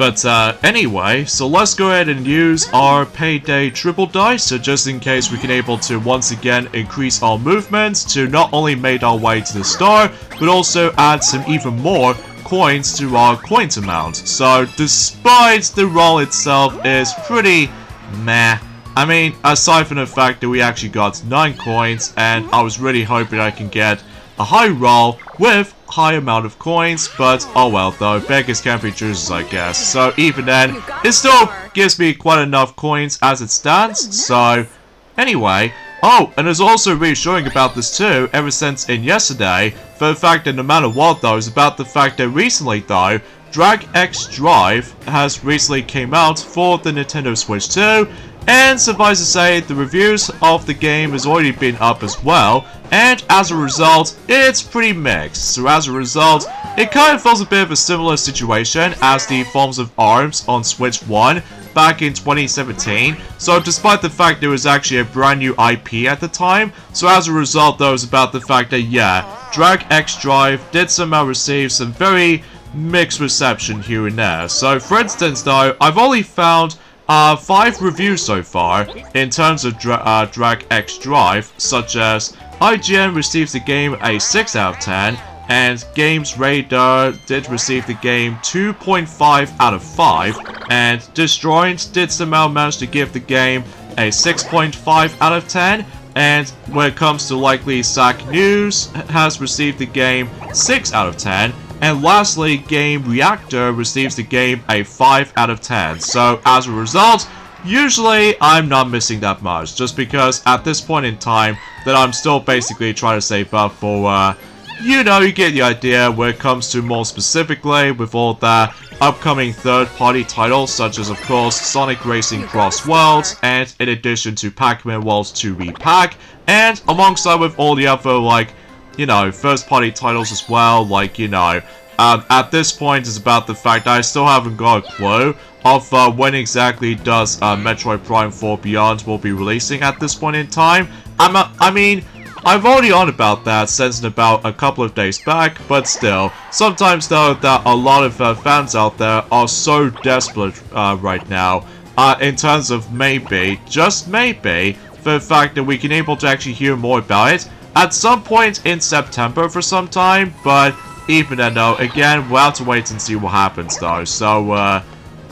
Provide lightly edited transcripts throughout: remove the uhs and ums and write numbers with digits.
But anyway, so let's go ahead and use our payday triple dice, so just in case we can able to once again increase our movements to not only make our way to the star, but also add some even more coins to our coins amount. So despite the roll itself is pretty meh, I mean, aside from the fact that we actually got 9 coins, and I was really hoping I can get a high roll with high amount of coins, but oh well though, beggars can't be choosers, I guess. So even then, it still gives me quite enough coins as it stands. So anyway, oh, and there's also reassuring about this too, ever since in yesterday, for the fact that no matter what though, is about the fact that recently though, Drag X Drive has recently came out for the Nintendo Switch 2, and suffice to say, the reviews of the game has already been up as well, and as a result, it's pretty mixed. So as a result, it kind of feels a bit of a similar situation as the Forms of Arms on Switch 1 back in 2017. So despite the fact there was actually a brand new IP at the time, so as a result though, it's about the fact that yeah, Drag X Drive did somehow receive some very mixed reception here and there. So for instance though, I've only found 5 reviews so far in terms of Drag X Drive, such as IGN receives the game a 6 out of 10, and Games Radar did receive the game 2.5 out of 5, and Disjoint did somehow manage to give the game a 6.5 out of 10, and when it comes to likely Sack News has received the game 6 out of 10, and lastly, Game Reactor receives the game a 5 out of 10. So as a result, usually I'm not missing that much, just because at this point in time that I'm still basically trying to save up for, you know, you get the idea when it comes to more specifically with all the upcoming third-party titles, such as of course Sonic Racing Cross Worlds, and in addition to Pac-Man Worlds 2 Repack, and alongside with all the other like, you know, first-party titles as well, like, you know, at this point it's about the fact that I still haven't got a clue of when exactly does Metroid Prime 4 Beyond will be releasing at this point in time. I mean, I've already on about that since about a couple of days back, but still, sometimes though that a lot of fans out there are so desperate right now, in terms of maybe, just maybe, for the fact that we can able to actually hear more about it at some point in September for some time, but even then though, again, we'll have to wait and see what happens though. So,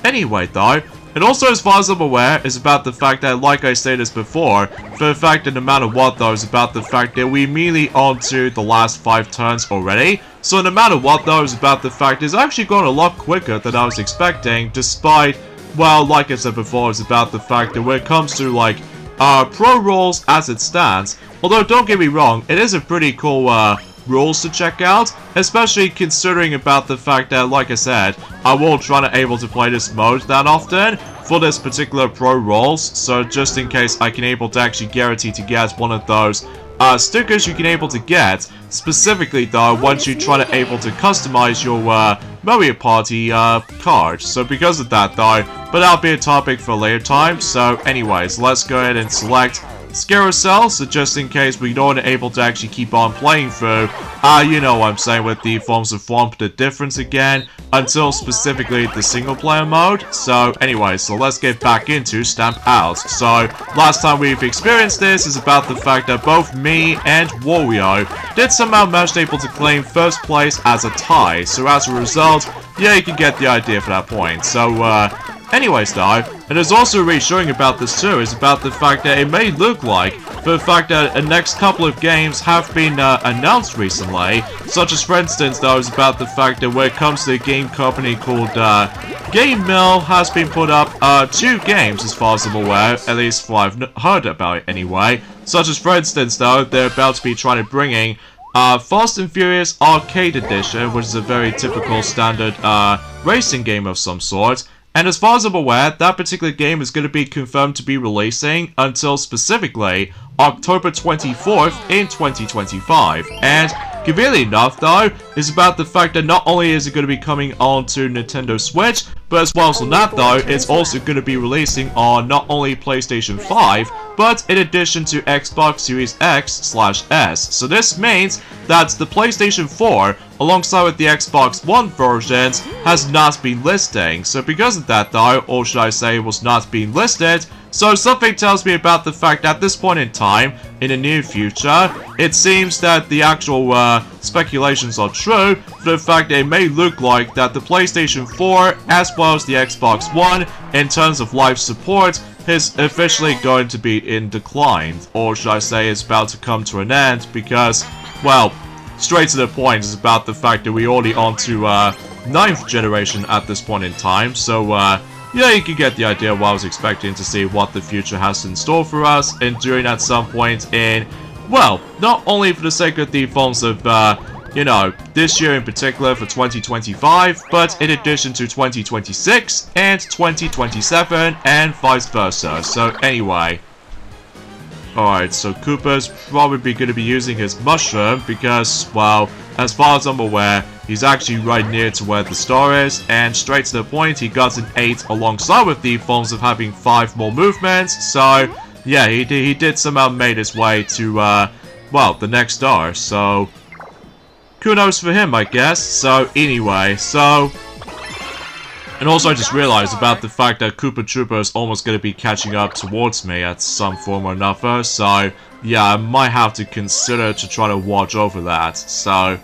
anyway though, and also as far as I'm aware, is about the fact that, like I stated this before, for the fact that no matter what though, is about the fact that we immediately on to the last 5 turns already. So no matter what though, is about the fact it's actually going a lot quicker than I was expecting, despite, well, like I said before, it's about the fact that when it comes to like, pro rolls as it stands, although don't get me wrong, it is a pretty cool rules to check out, especially considering about the fact that, like I said, I won't try to able to play this mode that often for this particular pro rolls, so just in case I can able to actually guarantee to get one of those stickers you can able to get, specifically though once you try to able to customize your Mario Party card. So because of that though, but that'll be a topic for a later time. So anyways, let's go ahead and select Carousel, so just in case we don't able to actually keep on playing through, you know what I'm saying, with the Forms of Form, the difference again, until specifically the single player mode. So anyway, so let's get back into Stamp Out. So last time we've experienced this is about the fact that both me and Wario did somehow manage to able to claim first place as a tie. So as a result, yeah, you can get the idea for that point. So anyways though, and there's also reassuring about this too, is about the fact that it may look like, for the fact that the next couple of games have been announced recently, such as for instance though, is about the fact that when it comes to a game company called Game Mill has been put up 2 games as far as I'm aware, at least what I've heard about it anyway, such as for instance though, they're about to be trying to bringing Fast and Furious Arcade Edition, which is a very typical standard racing game of some sort. And as far as I'm aware, that particular game is going to be confirmed to be releasing until specifically October 24th in 2025. And conveniently enough though, is about the fact that not only is it going to be coming onto Nintendo Switch, But as well as on that though, it's also going to be releasing on not only PlayStation 5, but in addition to Xbox Series X/S. So this means that the PlayStation 4, alongside with the Xbox One versions, has not been listing. So because of that though, or should I say was not being listed, so something tells me about the fact that at this point in time, in the near future, it seems that the actual speculations are true, for the fact that it may look like that the PlayStation 4, as well as the Xbox One, in terms of live support, is officially going to be in decline. Or should I say it's about to come to an end, because, well, straight to the point is about the fact that we're already on to 9th generation at this point in time, so yeah, you can get the idea of what I was expecting to see what the future has in store for us, and doing at some point in, well, not only for the sake of the forms of, you know, this year in particular for 2025, but in addition to 2026 and 2027 and vice versa. So anyway, alright, so Koopa's probably going to be using his mushroom because, well, as far as I'm aware, he's actually right near to where the star is, and straight to the point, he got an 8 alongside with the forms of having 5 more movements, so yeah, he did somehow made his way to, well, the next star, so kudos for him, I guess. So anyway, so, and also I just realized about the fact that Koopa Troopa is almost going to be catching up towards me at some form or another, so yeah, I might have to consider to try to watch over that, so,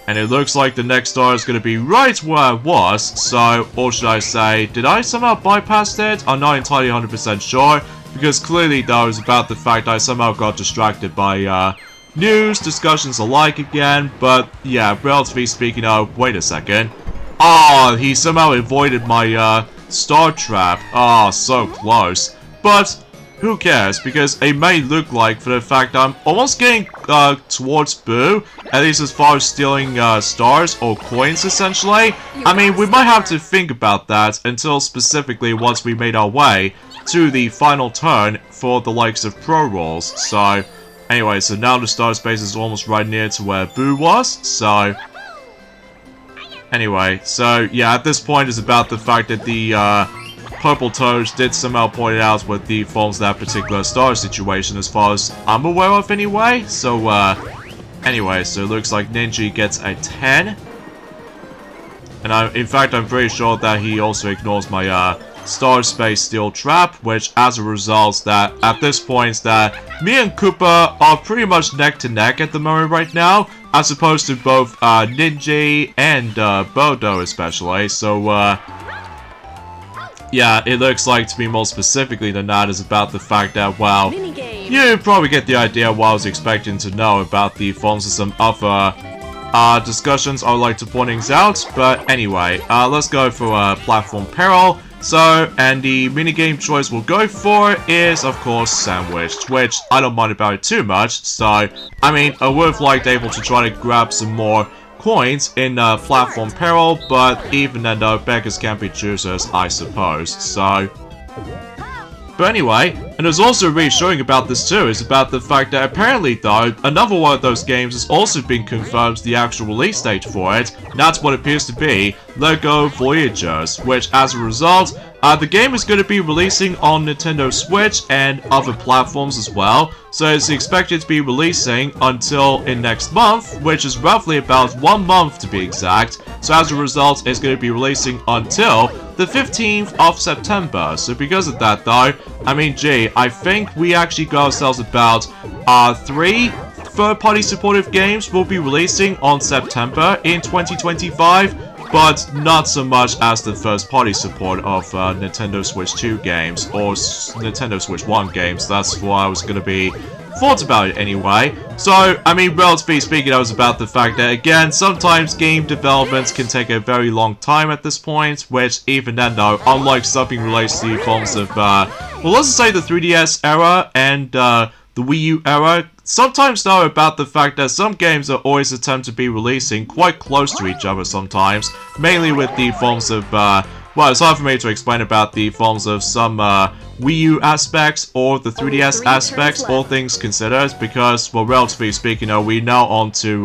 and it looks like the next star is going to be right where I was, so, or should I say, did I somehow bypass it? I'm not entirely 100% sure, because clearly though it's about the fact I somehow got distracted by, news, discussions alike again, but yeah, relatively speaking, wait a second. Oh, he somehow avoided my, star trap. Oh, so close. But who cares, because it may look like, for the fact I'm almost getting towards Boo, at least as far as stealing stars or coins, essentially. I mean, we might have to think about that until specifically once we made our way to the final turn for the likes of Pro Rolls. So, anyway, so now the star space is almost right near to where Boo was, so anyway, so yeah, at this point it's about the fact that the Purple Toads did somehow point it out with the forms of that particular star situation, as far as I'm aware of anyway. So anyway, so it looks like Ninja gets a 10. And in fact, I'm pretty sure that he also ignores my Star Space Steel Trap, which as a result that at this point that me and Koopa are pretty much neck to neck at the moment right now, as opposed to both Ninja and Bodo especially. So yeah, it looks like, to be more specifically than that, is about the fact that, well, you probably get the idea of what I was expecting to know about the forms of some other discussions I would like to point things out. But anyway, let's go for Platform Peril. So, and the minigame choice we'll go for is, of course, Sandwiched, which I don't mind about it too much. So, I mean, I would have liked able to try to grab some more coins in Platform Peril, but even then though, beggars can't be choosers, I suppose. So, but anyway, and there's also reassuring about this too, is about the fact that apparently though, another one of those games has also been confirmed the actual release date for it, and that's what appears to be LEGO Voyagers, which as a result, the game is going to be releasing on Nintendo Switch and other platforms as well, so it's expected to be releasing until in next month, which is roughly about 1 month to be exact, so as a result it's going to be releasing until the 15th of September. So because of that though, I mean gee, I think we actually got ourselves about 3 third-party supportive games will be releasing on September in 2025, but not so much as the first-party support of Nintendo Switch 2 games or Nintendo Switch 1 games. That's why I was going to be thought about it anyway. So, I mean, relatively speaking, I was about the fact that, again, sometimes game developments can take a very long time at this point, which, even then, though, unlike something related to the forms of, well, let's just say the 3DS era and the Wii U era, sometimes though about the fact that some games are always attempt to be releasing quite close to each other sometimes, mainly with the forms of, well, it's hard for me to explain about the forms of some Wii U aspects or the 3DS aspects, all things considered, because, well, relatively speaking, we're now on to,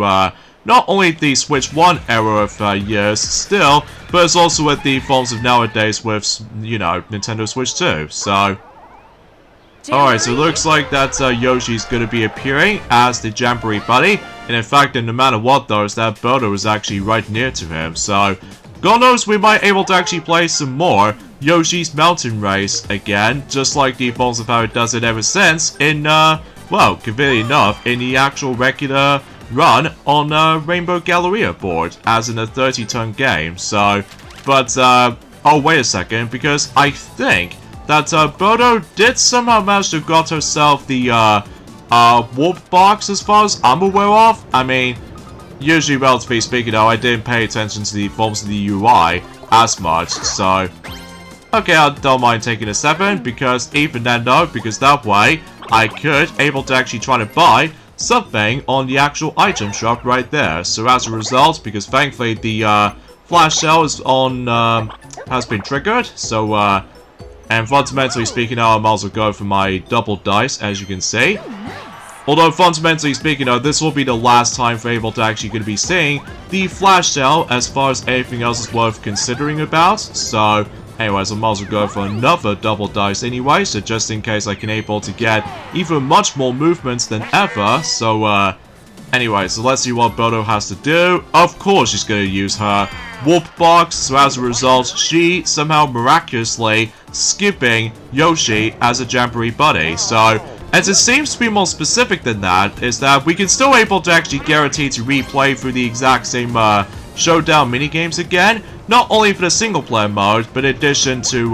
not only the Switch 1 era of years still, but it's also with the phones of nowadays with, you know, Nintendo Switch 2. So, alright, so it looks like that Yoshi's going to be appearing as the Jamboree buddy. And in fact, no matter what though, is that Birdo is actually right near to him. So, God knows we might able to actually play some more Yoshi's Mountain Race again, just like the phones of how it does it ever since in, well, conveniently enough, in the actual regular run on Rainbow Galleria board, as in a 30-turn game. So, but, oh, wait a second, because I think that Birdo did somehow manage to got herself the warp box as far as I'm aware of. I mean, usually, relatively speaking, though, I didn't pay attention to the forms of the UI as much, so okay, I don't mind taking a 7, because even then though, because that way I could able to actually try to buy something on the actual item shop right there. So as a result, because thankfully the flash sale is on has been triggered, so and fundamentally speaking now I might as well go for my double dice, as you can see. Although fundamentally speaking though, this will be the last time for able to actually going to be seeing the flash sale as far as anything else is worth considering about. So anyways, I might as well go for another double dice anyway, so just in case I can able to get even much more movements than ever. So anyway, so let's see what Birdo has to do. Of course she's going to use her warp box, so as a result, she somehow miraculously skipping Yoshi as a Jamboree buddy. So, as it seems to be more specific than that, is that we can still able to actually guarantee to replay through the exact same showdown minigames again, not only for the single player mode, but in addition to,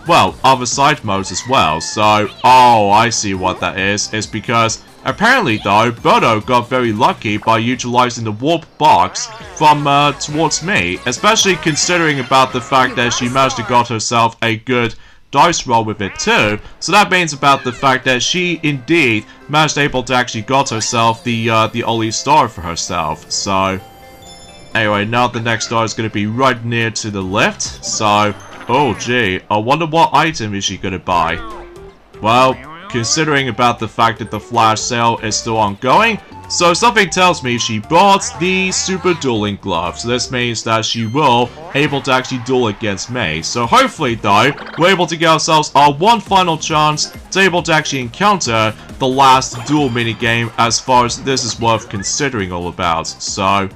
well, other side modes as well. So, oh, I see what that is because apparently though, Birdo got very lucky by utilizing the warp box from towards me, especially considering about the fact that she managed to got herself a good dice roll with it too. So that means about the fact that she indeed managed able to actually got herself the only star for herself. So anyway, now the next star is going to be right near to the left. So, oh gee, I wonder what item is she going to buy. Well, considering about the fact that the flash sale is still ongoing, so something tells me she bought the super dueling glove. So this means that she will able to actually duel against me. So hopefully though, we're able to get ourselves our one final chance to able to actually encounter the last duel minigame as far as this is worth considering all about. So,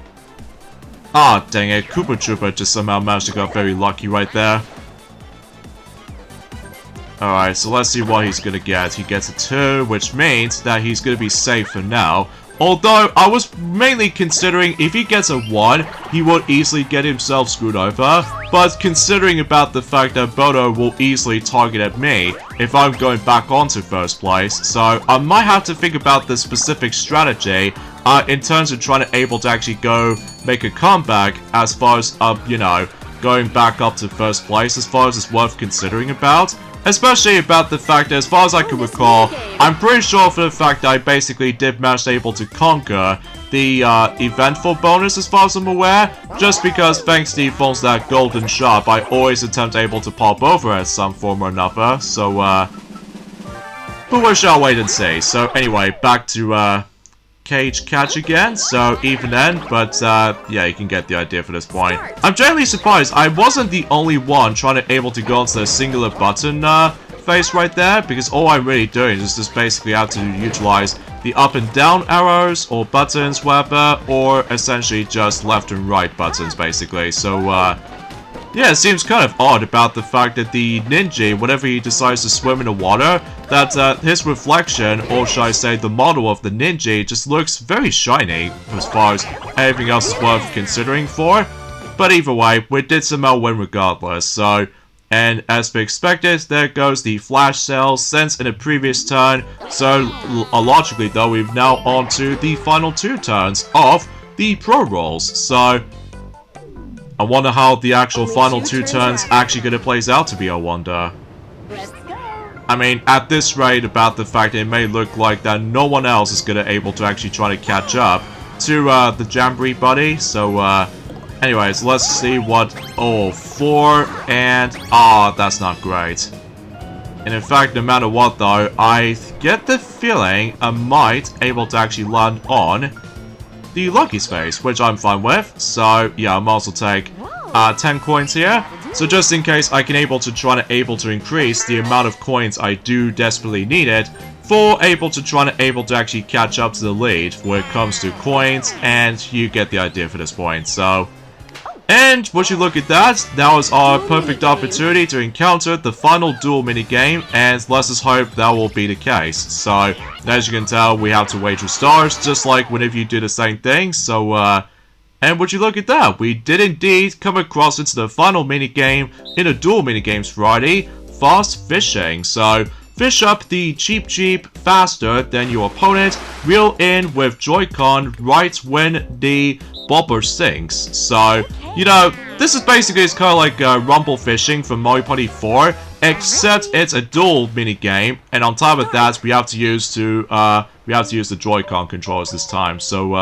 ah dang it, Koopa Troopa just somehow managed to get very lucky right there. Alright, so let's see what he's gonna get. He gets a 2, which means that he's gonna be safe for now. Although, I was mainly considering if he gets a 1, he would easily get himself screwed over. But considering about the fact that Birdo will easily target at me if I'm going back onto first place, so I might have to think about the specific strategy in terms of trying to able to actually go make a comeback as far as, you know, going back up to first place as far as it's worth considering about. Especially about the fact that, as far as I can recall, I'm pretty sure for the fact that I basically did manage able to conquer the eventful bonus as far as I'm aware, just because thanks to phones that golden shop, I always attempt able to pop over at some form or another, so but we shall wait and see. So anyway, back to Cage Catch again, so even then, but yeah, you can get the idea for this point. I'm generally surprised I wasn't the only one trying to able to go onto the singular button face right there, because all I'm really doing is just basically have to utilize the up and down arrows or buttons, whatever, or essentially just left and right buttons basically. So yeah, it seems kind of odd about the fact that the ninja, whenever he decides to swim in the water, that his reflection, or should I say the model of the ninja, just looks very shiny as far as anything else is worth considering for. But either way, we did somehow win regardless, so, and as we expected, there goes the flash sale since in the previous turn, so logically though, we've now on to the final 2 turns of the pro rolls, so I wonder how the actual final 2 turns actually gonna plays out to be, I wonder. I mean, at this rate, about the fact that it may look like that no one else is gonna able to actually try to catch up to the Jamboree buddy, so anyways, let's see what, oh, 4, and, that's not great. And in fact, no matter what though, I get the feeling I might able to actually land on the lucky space, which I'm fine with. So yeah, I might also take 10 coins here. So just in case I can able to increase the amount of coins I do desperately need it for able to actually catch up to the lead when it comes to coins, and you get the idea for this point. So, and would you look at that, that was our perfect opportunity to encounter the final duel minigame, and let's just hope that will be the case. So, as you can tell, we have to wager stars, just like whenever you do the same thing. So, and would you look at that, we did indeed come across into the final minigame in a duel minigames variety, fast fishing. So, fish up the cheap faster than your opponent, reel in with Joy-Con right when the bobber sinks. So, you know, this is basically, it's kind of like rumble fishing from Mario Party 4, except it's a dual minigame, and on top of that, we have to use the Joy-Con controllers this time. So,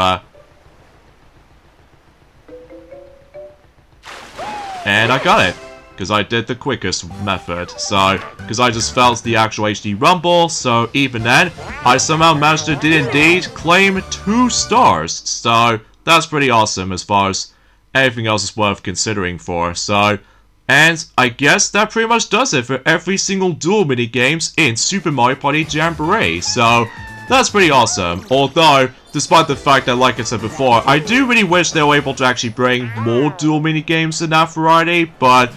and I got it, because I did the quickest method. So, because I just felt the actual HD rumble, so even then, I somehow managed to did indeed claim 2 stars. So, that's pretty awesome as far as anything else is worth considering for. So, and I guess that pretty much does it for every single duel minigames in Super Mario Party Jamboree. So, that's pretty awesome. Although, despite the fact that, like I said before, I do really wish they were able to actually bring more duel minigames in that variety, but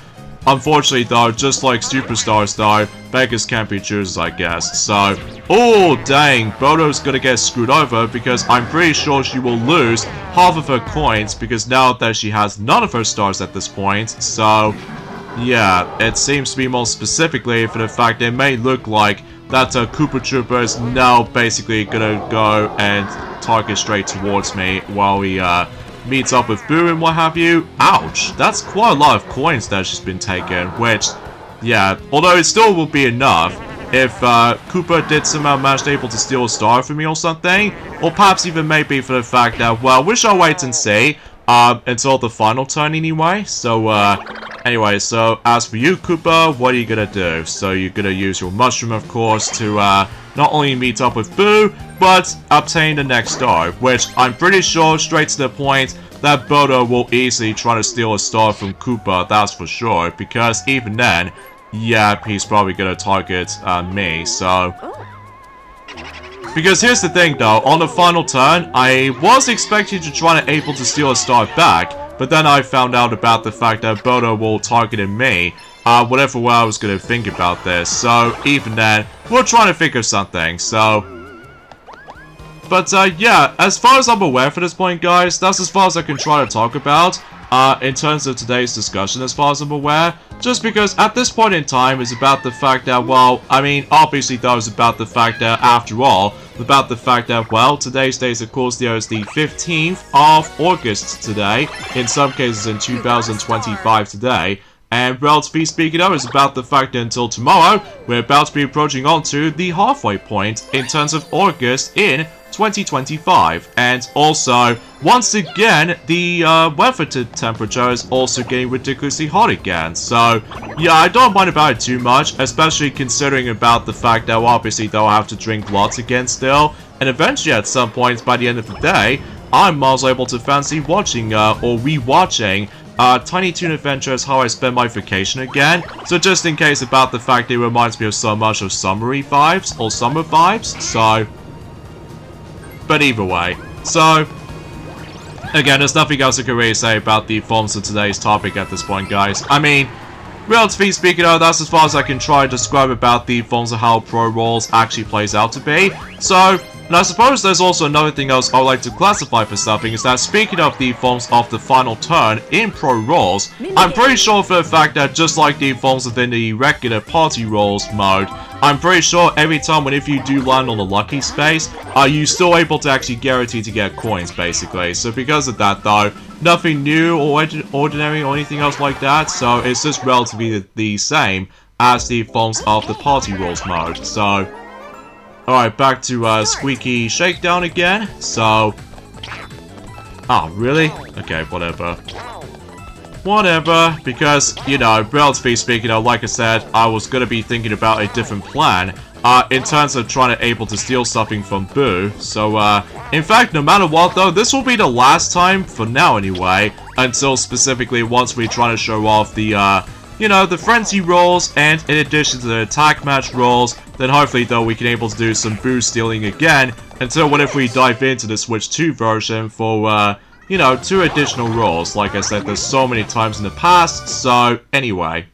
unfortunately though, just like Superstars though, beggars can't be choosers, I guess. So, oh dang, Bodo's gonna get screwed over because I'm pretty sure she will lose half of her coins because now that she has none of her stars at this point. So, yeah, it seems to be more specifically for the fact that it may look like that Koopa Trooper is now basically gonna go and target straight towards me while he meets up with Boo and what have you. Ouch, that's quite a lot of coins that's just been taken, which, yeah, although it still will be enough if Koopa did somehow manage to able to steal a star from me or something, or perhaps even maybe for the fact that, well, we shall wait and see until the final turn anyway. So, anyway, so as for you, Koopa, what are you gonna do? So you're gonna use your mushroom, of course, to not only meet up with Boo, but obtain the next star, which I'm pretty sure, straight to the point, that Bodo will easily try to steal a star from Koopa, that's for sure, because even then, yeah, he's probably gonna target me, so... Because here's the thing though, on the final turn, I was expecting to try to able to steal a star back, but then I found out about the fact that Bodo will target me, whatever way I was gonna think about this. So, even then, we're trying to think of something, so... But, yeah, as far as I'm aware for this point, guys, that's as far as I can try to talk about, in terms of today's discussion, as far as I'm aware. Just because, at this point in time, it's about the fact that, well, I mean, obviously, that was about the fact that, after all, about the fact that, well, today's date, of course, there is the 15th of August today, in some cases in 2025 today, and relatively speaking, though, it's about the fact that until tomorrow, we're about to be approaching onto the halfway point in terms of August in 2025, and also, once again, the weather temperature is also getting ridiculously hot again, so, yeah, I don't mind about it too much, especially considering about the fact that, well, obviously, they'll have to drink lots again still, and eventually, at some point, by the end of the day, I'm also able to fancy watching, or re-watching, Tiny Toon Adventures, How I Spend My Vacation again, so just in case about the fact that it reminds me of so much of summery vibes, or summer vibes, so... But either way, so, again, there's nothing else I can really say about the forms of today's topic at this point, guys. I mean, relatively speaking, though, that's as far as I can try to describe about the forms of how Pro Rolls actually plays out to be. So, and I suppose there's also another thing else I would like to classify for something, is that speaking of the forms of the final turn in Pro Rolls, I'm pretty sure for the fact that just like the forms within the regular Party Rolls mode, I'm pretty sure every time whenever you do land on the lucky space, you're still able to actually guarantee to get coins, basically. So because of that, though, nothing new or ordinary or anything else like that, so it's just relatively the same as the forms of the Party Rolls mode, so... Alright, back to Squeaky Shakedown again, so... Oh, really? Okay, whatever. Whatever, because, you know, relatively speaking, like I said, I was gonna be thinking about a different plan in terms of trying to able to steal something from Boo. So, in fact, no matter what though, this will be the last time, for now anyway, until specifically once we try to show off the, you know, the frenzy rolls, and in addition to the attack match rolls, then hopefully though we can able to do some Boo stealing again, until what if we dive into the Switch 2 version for, you know, 2 additional rolls. Like I said, there's so many times in the past, so anyway.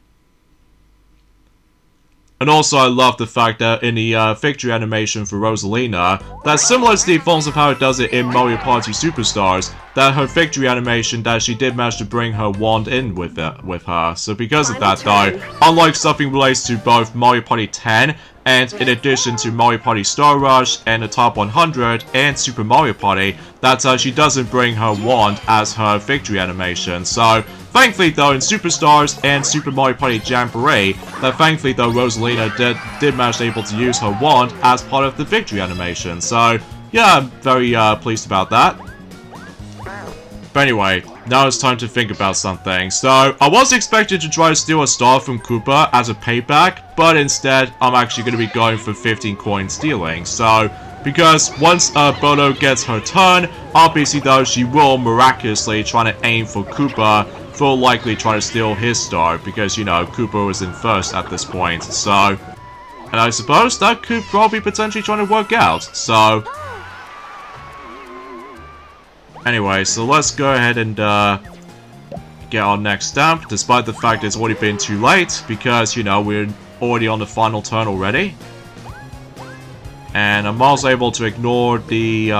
And also, I love the fact that in the victory animation for Rosalina, that's similar to the forms of how it does it in Mario Party Superstars, that her victory animation, that she did manage to bring her wand in with her. So because of that though, unlike something related to both Mario Party 10, and in addition to Mario Party Star Rush, and the Top 100, and Super Mario Party, that she doesn't bring her wand as her victory animation. So, thankfully though, in Superstars and Super Mario Party Jamboree, that thankfully though Rosalina did manage to able to use her wand as part of the victory animation. So, yeah, I'm very pleased about that. But anyway, now it's time to think about something. So, I was expected to try to steal a star from Koopa as a payback, but instead, I'm actually going to be going for 15 coin stealing. So, because once Bono gets her turn, obviously though, she will miraculously try to aim for Koopa, for likely trying to steal his star, because, you know, Koopa was in first at this point. So, and I suppose that could probably potentially trying to work out. So, anyway, so let's go ahead and get our next stamp, despite the fact it's already been too late, because, you know, we're already on the final turn already. And I'm also able to ignore the,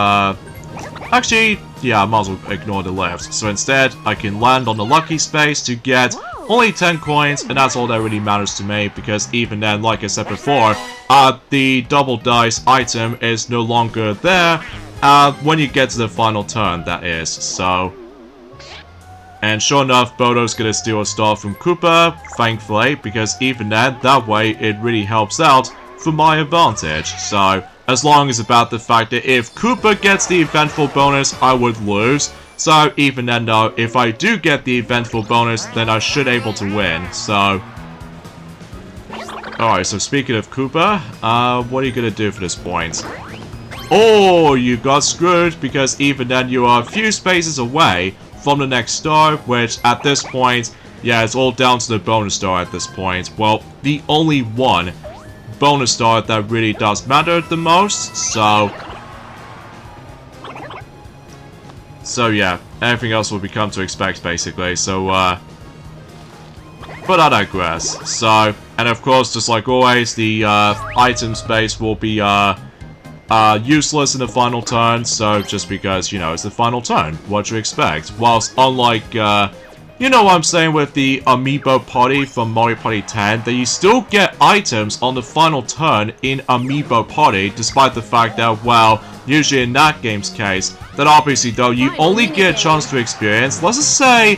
actually, yeah, I might as well ignore the left. So instead, I can land on the lucky space to get only 10 coins, and that's all that really matters to me, because even then, like I said before, the double dice item is no longer there, when you get to the final turn, that is. So, and sure enough, Bodo's gonna steal a star from Koopa, thankfully, because even then, that way, it really helps out for my advantage. So, as long as about the fact that if Koopa gets the eventful bonus, I would lose. So, even then though, if I do get the eventful bonus, then I should able to win. So, alright, so speaking of Koopa, what are you gonna do for this point? Oh, you got screwed, because even then you are a few spaces away from the next star, which at this point, yeah, it's all down to the bonus star at this point. Well, the only one bonus star that really does matter the most, so yeah, everything else will become to expect basically, so but I digress. So, and of course, just like always, the item space will be useless in the final turn, so just because, you know, it's the final turn, what you expect. Whilst unlike, you know what I'm saying with the Amiibo Party from Mario Party 10, that you still get items on the final turn in Amiibo Party, despite the fact that, well, usually in that game's case, that obviously though, you only get a chance to experience, let's just say,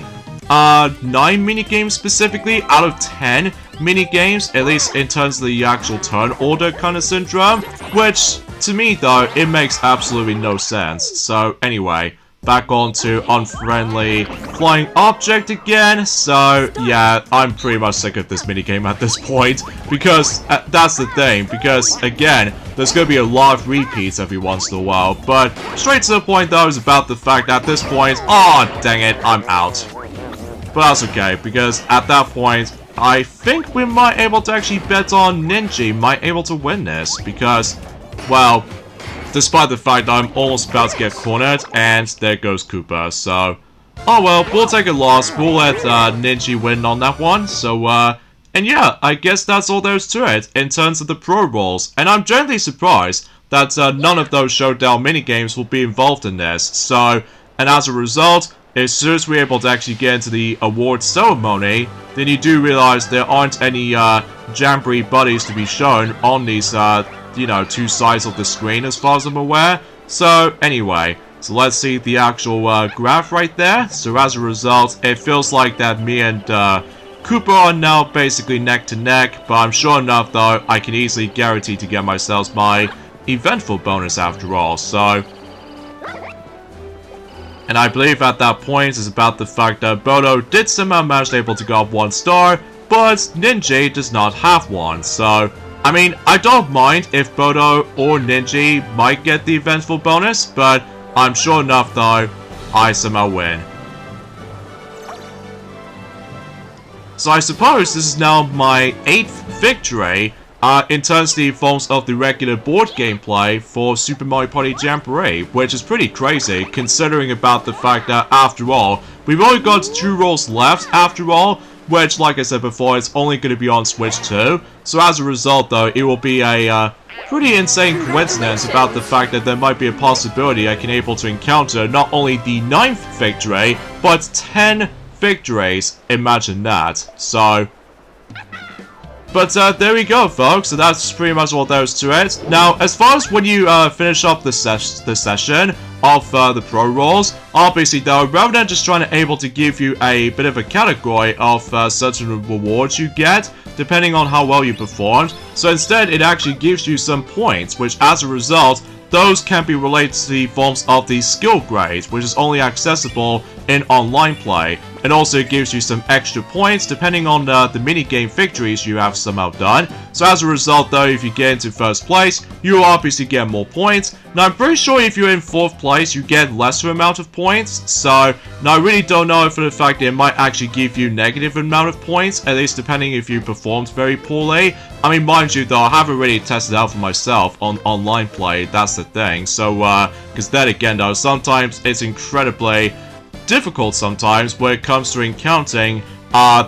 9 minigames specifically out of 10 minigames, at least in terms of the actual turn order kind of syndrome, which, to me though, it makes absolutely no sense. So anyway, back on to unfriendly flying object again. So yeah, I'm pretty much sick of this minigame at this point, because that's the thing, because again, there's going to be a lot of repeats every once in a while, but straight to the point though is about the fact that at this point, oh dang it, I'm out. But that's okay, because at that point, I think we might able to actually bet on Ninja might able to win this, because, well, despite the fact that I'm almost about to get cornered, and there goes Koopa, so, oh well, we'll take a loss, we'll let Ninja win on that one, so, and yeah, I guess that's all there is to it, in terms of the pro rolls, and I'm genuinely surprised that none of those showdown minigames will be involved in this, so, and as a result, as soon as we're able to actually get into the award ceremony, then you do realize there aren't any Jamboree buddies to be shown on these, you know, 2 sides of the screen as far as I'm aware. So, anyway, so let's see the actual graph right there. So as a result, it feels like that me and Koopa are now basically neck to neck, but I'm sure enough though, I can easily guarantee to get myself my eventful bonus after all, so... And I believe at that point is about the fact that Bodo did somehow manage to able to go up 1 star, but Ninja does not have one. So I mean, I don't mind if Bodo or Ninja might get the eventful bonus, but I'm sure enough though, I somehow win. So I suppose this is now my 8th victory in terms of the forms of the regular board gameplay for Super Mario Party Jamboree, which is pretty crazy considering about the fact that after all, we've only got 2 rolls left after all, which like I said before, it's only going to be on Switch 2. So as a result though, it will be a pretty insane coincidence about the fact that there might be a possibility I can able to encounter not only the 9th victory, but 10 victories. Imagine that. So, but there we go, folks. So that's pretty much all there is to it. Now, as far as when you finish up the session of the pro rolls, obviously though, rather than just trying to able to give you a bit of a category of certain rewards you get, depending on how well you performed, so instead it actually gives you some points, which as a result, those can be related to the forms of the skill grade, which is only accessible in online play. It also gives you some extra points depending on the minigame victories you have somehow done. So as a result though, if you get into first place, you will obviously get more points. Now I'm pretty sure if you're in 4th place, you get lesser amount of points. So now I really don't know for the fact that it might actually give you negative amount of points, at least depending if you performed very poorly. I mean, mind you though, I haven't really tested out for myself on online play, that's the thing. So, because then again though, sometimes it's incredibly difficult sometimes when it comes to encountering,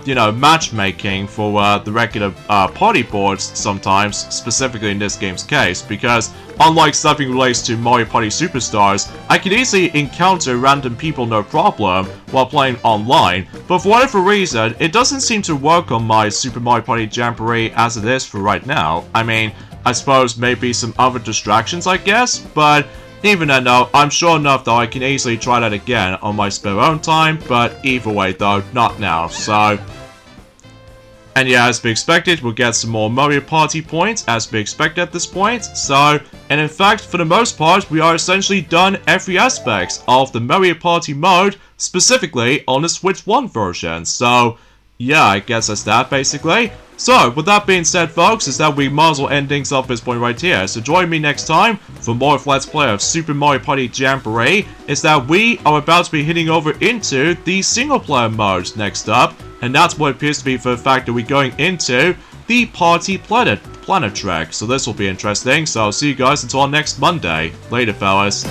you know, matchmaking for the regular party boards sometimes, specifically in this game's case, because unlike something relates to Mario Party Superstars, I can easily encounter random people no problem while playing online, but for whatever reason, it doesn't seem to work on my Super Mario Party Jamboree as it is for right now. I mean, I suppose maybe some other distractions, I guess, but even then though, I'm sure enough though I can easily try that again on my spare own time, but either way though, not now, so... And yeah, as we expected, we'll get some more Mario Party points, as we expect at this point, so... And in fact, for the most part, we are essentially done every aspect of the Mario Party mode, specifically on the Switch 1 version, so... Yeah, I guess that's that, basically. So, with that being said, folks, is that we might as well end things off this point right here. So join me next time for more of Let's Play of Super Mario Party Jamboree. Is that we are about to be heading over into the single-player mode next up. And that's what it appears to be for the fact that we're going into the Party Planet track. So this will be interesting. So I'll see you guys until next Monday. Later, fellas.